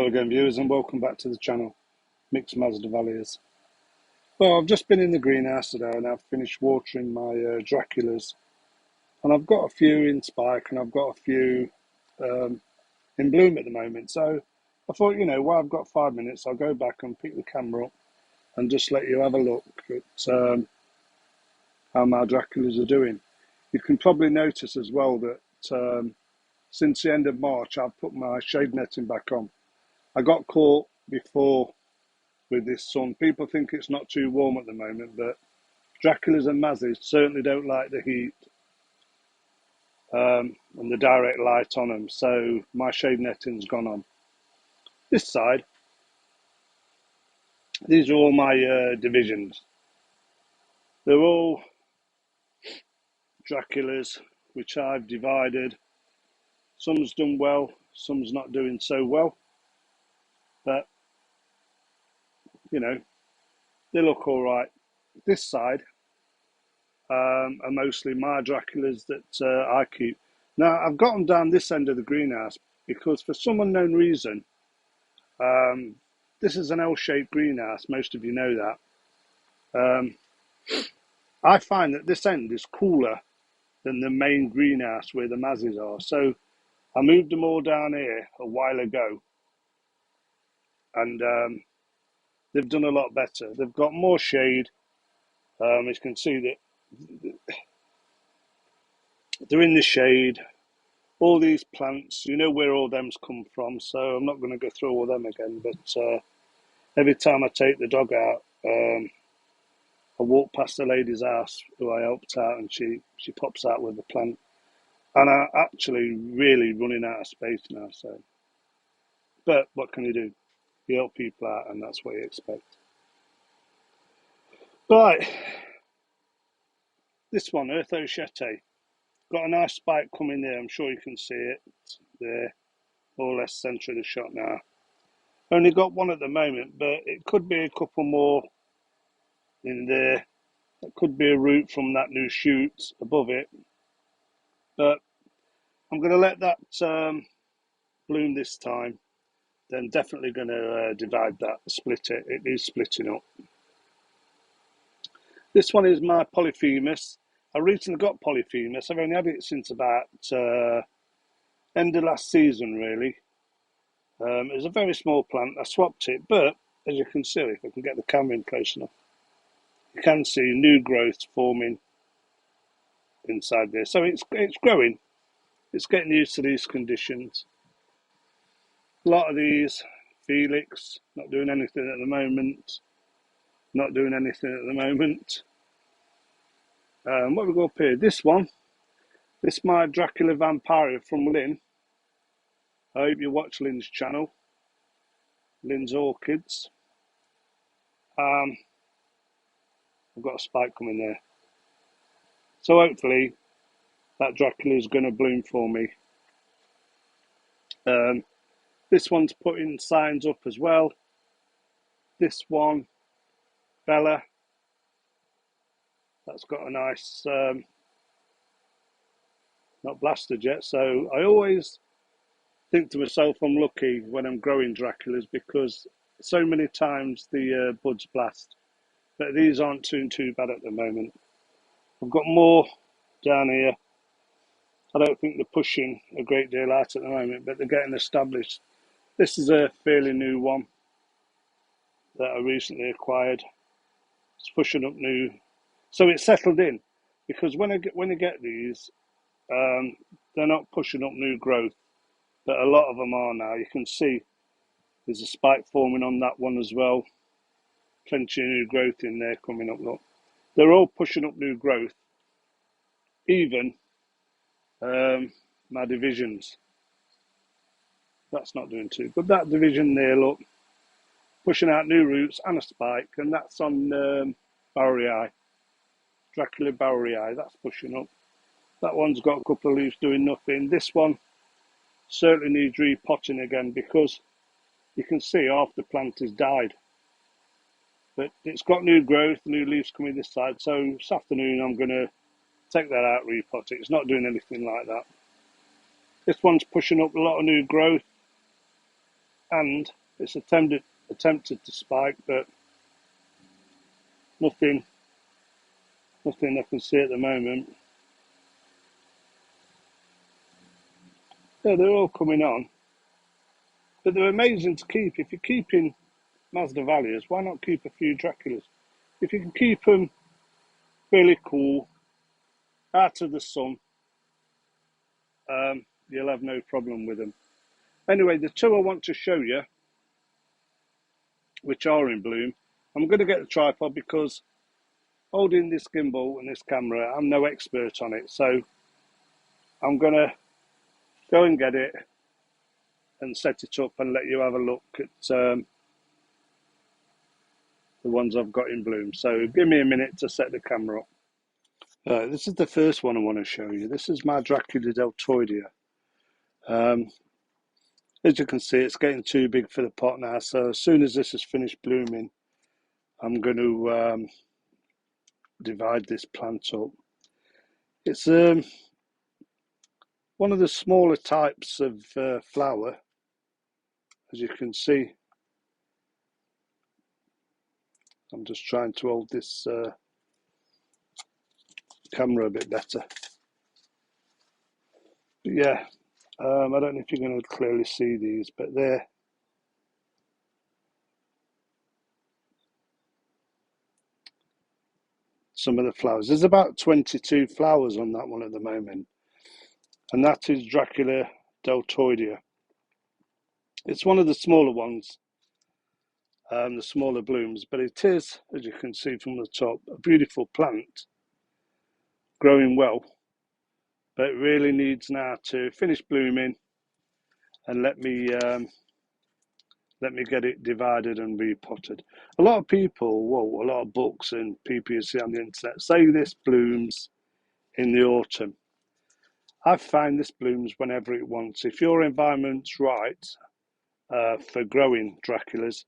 again, viewers, and welcome back to the channel, Mixed Mazda Valleys. Well, I've just been in the greenhouse today and I've finished watering my Draculas, and I've got a few in spike and I've got a few in bloom at the moment. So I thought, while I've got 5 minutes, I'll go back and pick the camera up and just let you have a look at how my Draculas are doing. You can probably notice as well that since the end of March, I've put my shade netting back on. I got caught before with this sun. People think it's not too warm at the moment, but Draculas and Mazzies certainly don't like the heat and the direct light on them. So my shade netting's gone on. This side, these are all my divisions. They're all Draculas, which I've divided. Some's done well, some's not doing so well, but they look all right. This side are mostly my Draculas that I keep. Now, I've got them down this end of the greenhouse because for some unknown reason, this is an L-shaped greenhouse. Most of you know that. I find that this end is cooler than the main greenhouse where the Mazzies are. So I moved them all down here a while ago, and they've done a lot better. They've got more shade. As you can see that they're in the shade. All these plants, you know where all them's come from, so I'm not going to go through all them again, but every time I take the dog out, I walk past the lady's house who I helped out, and she pops out with the plant. And I'm actually really running out of space now, so. But what can you do? You help people out, and that's what you expect. Right, this one, Orchids. Got a nice spike coming there. I'm sure you can see it there, more or less centre of the shot now. Only got one at the moment, but it could be a couple more in there. It could be a root from that new shoot above it. But I'm going to let that bloom this time. Then definitely going to divide that, split it. It needs splitting up. This one is my Polyphemus. I recently got Polyphemus. I've only had it since about end of last season, really. It was a very small plant. I swapped it, but as you can see, if I can get the camera in close enough, you can see new growth forming inside there. So it's growing. It's getting used to these conditions. A lot of these, Felix, not doing anything at the moment. Not doing anything at the moment. What have we got up here? This one. This is my Dracula Vampire from Lynn. I hope you watch Lynn's channel. Lynn's Orchids. I've got a spike coming there. So hopefully that Dracula is going to bloom for me. This one's putting signs up as well. This one, Bella, that's got a nice, not blasted yet. So I always think to myself I'm lucky when I'm growing Draculas because so many times the buds blast. But these aren't too bad at the moment. I've got more down here. I don't think they're pushing a great deal out at the moment, but they're getting established. This is a fairly new one that I recently acquired. It's pushing up new, so it's settled in. Because when I get these, they're not pushing up new growth, but a lot of them are now. You can see there's a spike forming on that one as well. Plenty of new growth in there coming up. Look, they're all pushing up new growth. Even my divisions. That's not doing too good. That division there, look, pushing out new roots and a spike, and that's on Bowerii, Dracula Bowerii. That's pushing up. That one's got a couple of leaves doing nothing. This one certainly needs repotting again because you can see half the plant has died. But it's got new growth, new leaves coming this side. So this afternoon I'm going to take that out, repot it. It's not doing anything like that. This one's pushing up a lot of new growth. and it's attempted to spike, but nothing I can see at the moment. Yeah, they're all coming on, but they're amazing to keep. If you're keeping Mazda Valias, why not keep a few Draculas? If you can keep them really cool, out of the sun, you'll have no problem with them. Anyway, the two I want to show you, which are in bloom, I'm going to get the tripod because holding this gimbal and this camera, I'm no expert on it. So I'm going to go and get it and set it up and let you have a look at the ones I've got in bloom. So give me a minute to set the camera up. This is the first one I want to show you. This is my Dracula deltoidea. As you can see, it's getting too big for the pot now. So as soon as this is finished blooming, I'm going to divide this plant up. It's one of the smaller types of flower, as you can see. I'm just trying to hold this camera a bit better. But yeah, I don't know if you're going to clearly see these, but they're some of the flowers. There's about 22 flowers on that one at the moment, and that is Dracula deltoidea. It's one of the smaller ones, the smaller blooms, but it is, as you can see from the top, a beautiful plant, growing well, but it really needs now to finish blooming and let me get it divided and repotted. A lot of people, well, a lot of books and people you see on the internet say this blooms in the autumn. I find this blooms whenever it wants. If your environment's right for growing Draculas,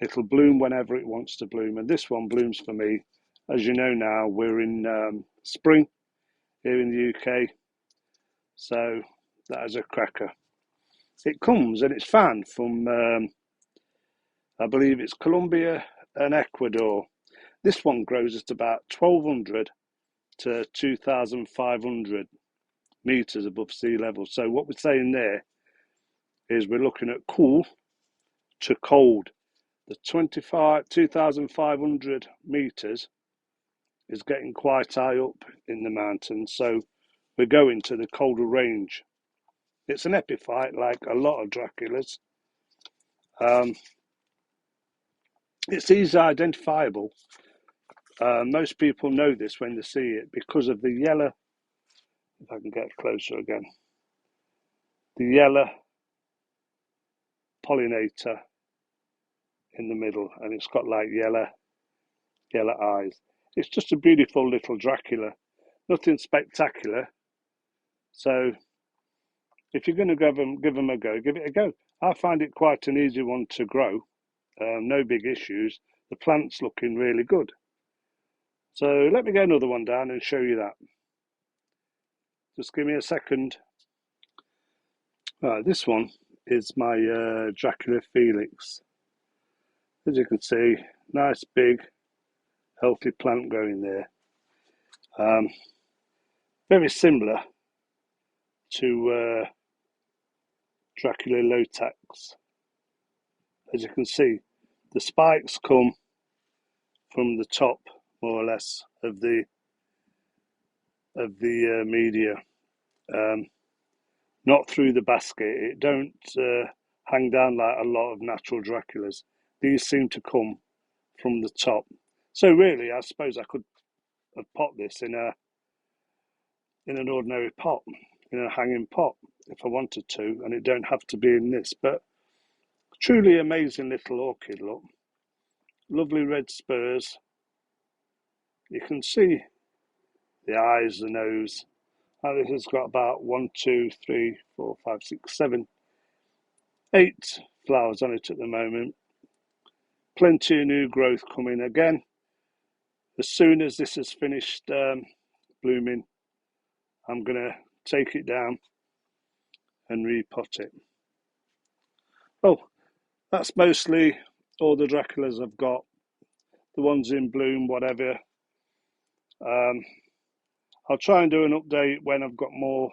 it'll bloom whenever it wants to bloom. And this one blooms for me. As you know now, we're in spring here in the UK. So that is a cracker. It comes and it's found from, I believe it's Colombia and Ecuador. This one grows at about 1,200 to 2,500 meters above sea level. So what we're saying there is we're looking at cool to cold. The 2,500 meters is getting quite high up in the mountains. So we're going to the colder range. It's an epiphyte like a lot of Draculas. It's easily identifiable. Most people know this when they see it because of the yellow, if I can get closer again, the yellow pollinator in the middle, and it's got like yellow eyes. It's just a beautiful little Dracula, nothing spectacular. So if you're going to give them a go, give it a go. I find it quite an easy one to grow. No big issues. The plant's looking really good. So let me get another one down and show you that. Just give me a second. This one is my Dracula felix. As you can see, nice big healthy plant growing there. Very similar to Dracula lotax. As you can see, the spikes come from the top, more or less, of the media, not through the basket. It don't hang down like a lot of natural Draculas. These seem to come from the top. So really, I suppose I could have pot this in an ordinary pot, in a hanging pot, if I wanted to, and it don't have to be in this. But truly amazing little orchid, look. Lovely red spurs. You can see the eyes, the nose. Now this has got about 1, 2, 3, 4, 5, 6, 7, 8 flowers on it at the moment. Plenty of new growth coming again. As soon as this has finished blooming, I'm going to take it down and repot it. Oh, That's mostly all the Draculas I've got, the ones in bloom, whatever. I'll try and do an update when I've got more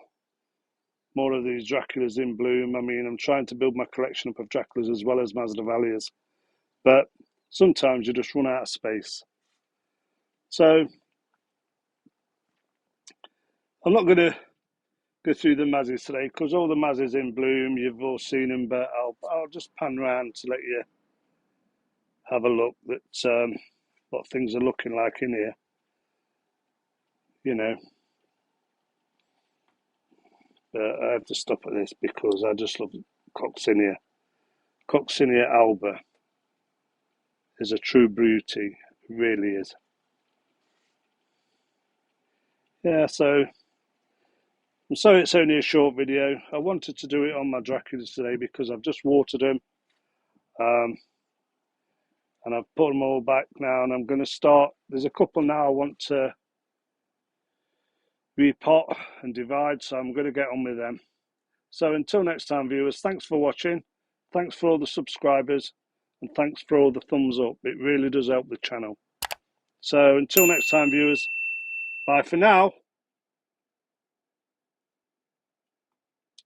of these Draculas in bloom. I mean, I'm trying to build my collection up of Draculas as well as Masdevallias, but sometimes you just run out of space. So I'm not going to go through the mazzies today because all the mazzies in bloom, you've all seen them, but I'll just pan around to let you have a look at what things are looking like in here, you know. But I have to stop at this because I just love Coccinia. Coccinia alba is a true beauty, it really is. Yeah, so I'm sorry it's only a short video. I wanted to do it on my Draculas today because I've just watered them, and I've put them all back now, and I'm going to start. There's a couple now I want to repot and divide, so I'm going to get on with them. So until next time, viewers, thanks for watching. Thanks for all the subscribers, and thanks for all the thumbs up. It really does help the channel. So until next time, viewers, bye for now.